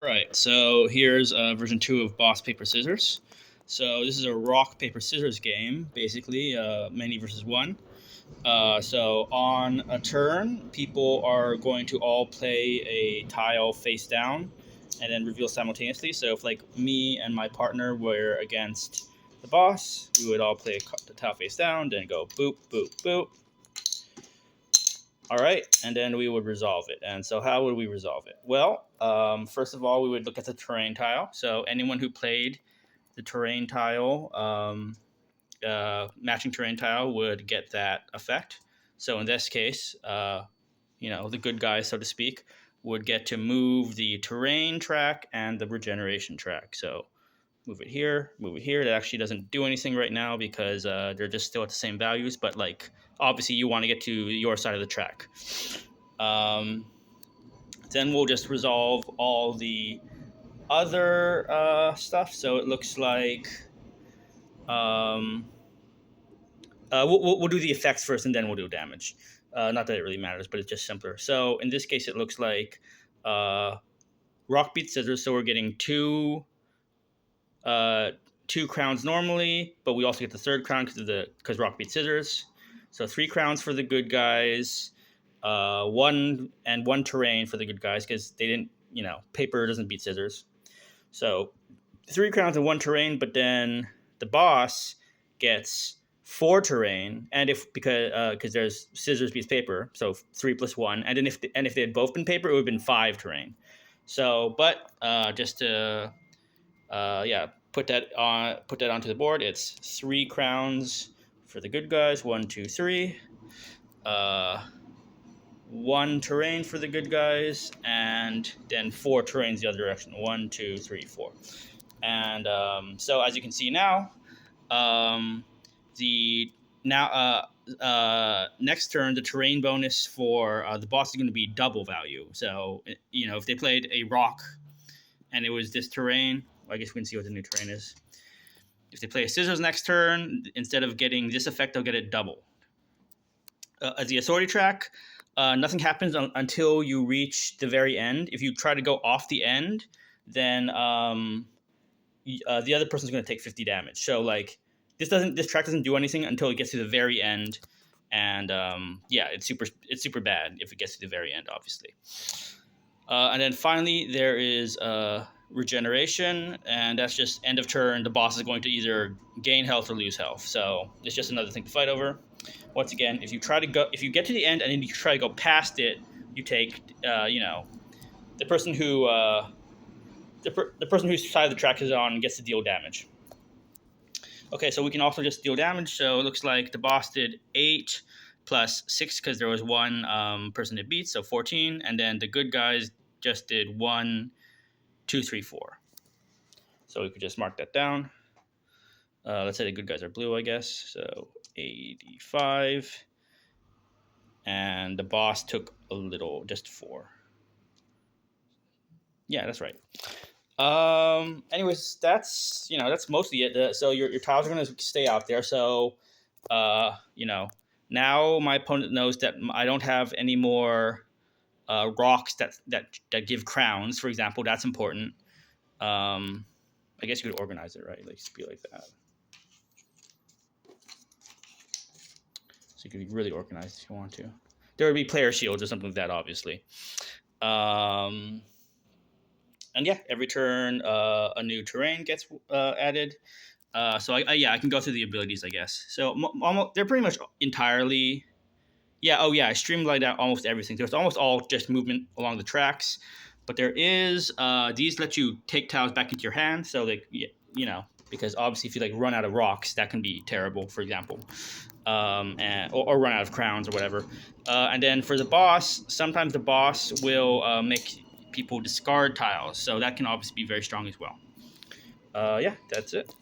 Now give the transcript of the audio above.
Right, so here's version 2 of Boss Paper Scissors. So this is a rock, paper, scissors game, basically, many versus one. So on a turn, people are going to all play a tile face down and then reveal simultaneously. So if like me and my partner were against the boss, we would all play the tile face down, then go boop, boop, boop. All right, and then we would resolve it. And so how would we resolve it? Well, first of all, we would look at the terrain tile. So anyone who played the terrain tile, matching terrain tile, would get that effect. So in this case, the good guys, so to speak, would get to move the terrain track and the regeneration track. So move it here, move it here. That actually doesn't do anything right now because they're just still at the same values. But like, obviously, you want to get to your side of the track. Then we'll just resolve all the other stuff. So it looks like we'll do the effects first, and then we'll do damage. Not that it really matters, but it's just simpler. So in this case, it looks like rock beats scissors. So we're getting two crowns normally, but we also get the third crown because rock beats scissors. So 3 crowns for the good guys, one terrain for the good guys because they didn't, paper doesn't beat scissors. So 3 crowns and 1 terrain, but then the boss gets 4 terrain, and because there's scissors beats paper, so 3 plus 1, and then if they had both been paper, it would have been 5 terrain. So, but just to put that onto the board, it's 3 crowns for the good guys, 1, 2, 3. 1 terrain for the good guys, and then 4 terrains the other direction. 1, 2, 3, 4. And so as you can see now, next turn the terrain bonus for the boss is going to be double value. So if they played a rock and it was this terrain, I guess we can see what the new terrain is. If they play a scissors next turn, instead of getting this effect, they'll get it double. As the authority track, nothing happens until you reach the very end. If you try to go off the end, then the other person's going to take 50 damage. So like this track doesn't do anything until it gets to the very end, and it's super bad if it gets to the very end, obviously. And then finally there is regeneration, and that's just end of turn. The boss is going to either gain health or lose health. So it's just another thing to fight over. Once again, if you get to the end and then you try to go past it, you take the person who the person whose side of the track is on gets to deal damage. Okay, so we can also just deal damage. So it looks like the boss did 8 plus 6 because there was one person it beat, so 14. And then the good guys just did 1, 2, 3, 4. So we could just mark that down. Let's say the good guys are blue, I guess. So 85. And the boss took a little, just 4. Yeah, that's right. Anyways, that's mostly it. So your tiles are going to stay out there. So now my opponent knows that I don't have any more rocks that give crowns, for example. That's important. I guess you could organize it, right? Like be like that. So you could be really organized if you want to. There would be player shields or something like that, obviously. And yeah, every turn a new terrain gets added. So I can go through the abilities, I guess. So they're pretty much entirely. Yeah. Oh yeah. I streamlined out almost everything. There's almost all just movement along the tracks, but there is these let you take tiles back into your hand. So like because obviously if you like run out of rocks, that can be terrible. For example. Or run out of crowns or whatever. And then for the boss, sometimes the boss will make people discard tiles, so that can obviously be very strong as well. Yeah, that's it.